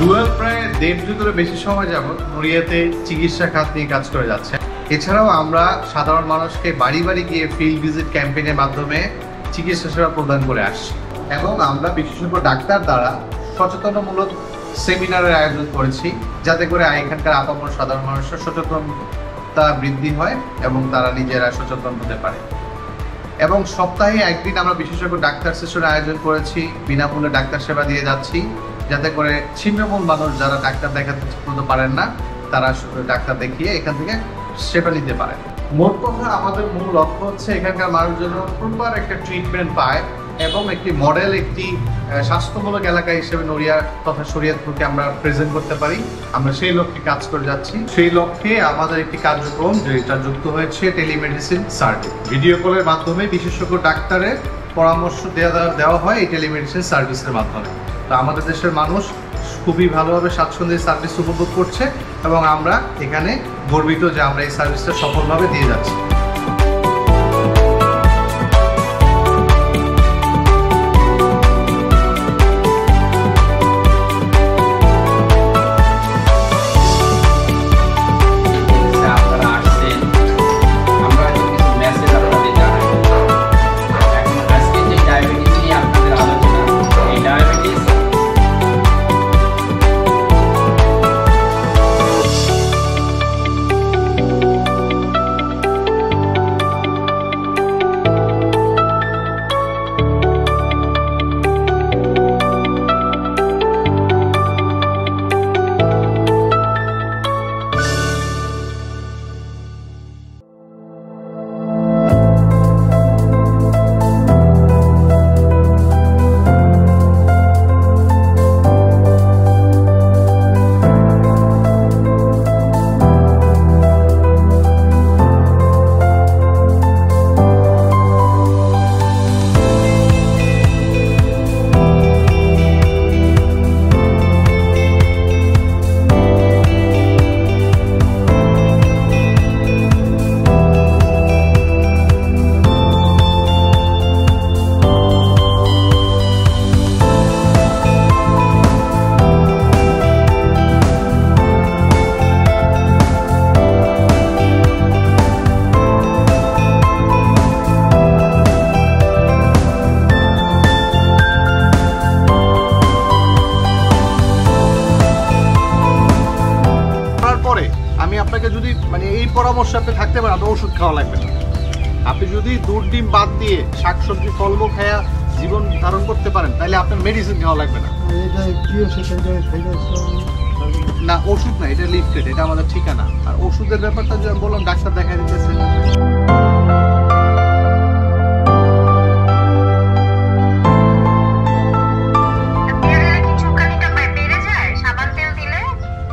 Dual প্রায় 1.5 যুগেরও বেশি সময় যাবত নড়িয়াতে চিকিৎসা খাত নিয়ে কাজ করে যাচ্ছে। এছাড়াও আমরা সাধারণ মানুষকে বাড়ি বাড়ি গিয়ে ফিল্ড ভিজিট ক্যাম্পেইনের মাধ্যমে চিকিৎসা সেবা প্রদান করে আসছি এবং আমরা বিশেষজ্ঞ ডাক্তার দ্বারা সচেতনমূলক সেমিনারের আয়োজন করেছি, যাতে করে এখানকার আপামর সাধারণ মানুষের সচেতনতা বৃদ্ধি হয় এবং তারা নিজেরা সচেতন হতে পারে। এবং সপ্তাহে একদিন আমরা বিশেষজ্ঞ ডাক্তার সেশনের আয়োজন করেছি, বিনামূল্যে ডাক্তার সেবা দিয়ে যাচ্ছি, যাতে করে ছিন্নমূল মানুষ যারা ডাক্তার দেখাতে পারেন না তারা ডাক্তার দেখিয়ে এখান থেকে সেবা নিতে পারে। মোট কথা আমাদের মূল লক্ষ্য হচ্ছে এখানকার মানুষ যেন প্রপার একটা ট্রিটমেন্ট পায় এবং একটি মডেল একটি স্বাস্থ্যমূলক এলাকা হিসেবে নড়িয়া তথা শরীয়তপুরকে আমরা প্রেজেন্ট করতে পারি। আমরা সেই লক্ষ্যে কাজ করে যাচ্ছি। সেই লক্ষ্যে আমাদের একটি কার্যক্রম যেটা যুক্ত হয়েছে টেলিমেডিসিন সার্ভিস। ভিডিও কলের মাধ্যমে বিশেষজ্ঞ ডাক্তারের পরামর্শ দেওয়া হয় এই টেলিমেডিসিন সার্ভিসের মাধ্যমে। তো আমাদের দেশের মানুষ খুবই ভালোভাবে স্বাচ্ছন্দ্যের সার্ভিস উপভোগ করছে এবং আমরা এখানে গর্বিত যে আমরা এই সার্ভিসটা সফলভাবে দিয়ে যাচ্ছি। আমি আপনাকে যদি এই পরামর্শ আপনি থাকতে পারেন, আপনার ওষুধ খাওয়া লাগবে না। আপনি যদি দুধ ডিম বাদ দিয়ে শাকসবজি ফলমূল খায়া জীবন ধারণ করতে পারেন, তাহলে আপনার মেডিসিন খাওয়া লাগবে না। না, ওষুধ না, এটা লিফটেড, এটা আমাদের ঠিকানা। আর ওষুধের ব্যাপারটা যে বললাম, ডাক্তার দেখা দিতেছে।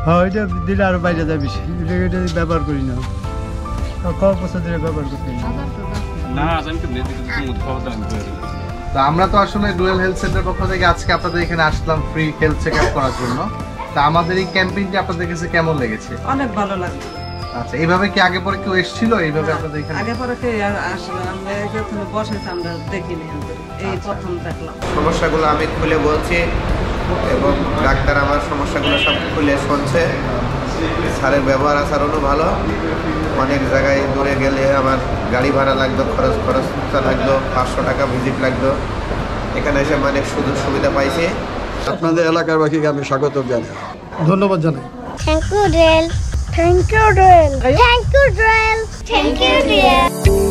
হ্যাঁ, এটা দিলে আরো বাইরে যায় বেশি। এটা ব্যবহার করি না, কয়েক বছর ধরে ব্যবহার করতে তো আমরা তো আসলে ডুয়েল হেলথ সেন্টার পক্ষ থেকে আজকে আপনাদের এখানে আসলাম ফ্রি হেলথ চেক আপ করার জন্য। তা আমাদের এই ক্যাম্পেইনটি আপনাদের কাছে কেমন লেগেছে? অনেক ভালো লাগছে। আচ্ছা, এইভাবে কি আগে পরে কেউ এসেছিল এইভাবে আপনাদের এখানে? আগে পরে কে আসলে আমরা এখানে বসেছি, আমরা দেখিনি, এই প্রথম দেখলাম। সমস্যাগুলো আমি খুলে বলছি এবং ডাক্তার আমার সমস্যাগুলো সব খুলে শুনছে। স্যারের ব্যবহার আচরণও ভালো। অনেক জায়গায় দূরে গেলে আমার গাড়ি ভাড়া লাগতো, খরচটা লাগতো, 500 টাকা ভিজিট লাগতো। এখানে এসে অনেক সুযোগ সুবিধা পাইছি। আপনাদের এলাকার বাকিকে আমি স্বাগত জানাই, ধন্যবাদ জানাই। থ্যাংক ইউ ডুয়েল, থ্যাংক ইউ ডুয়েল, থ্যাংক ইউ ডুয়েল, থ্যাংক ইউ ডুয়েল।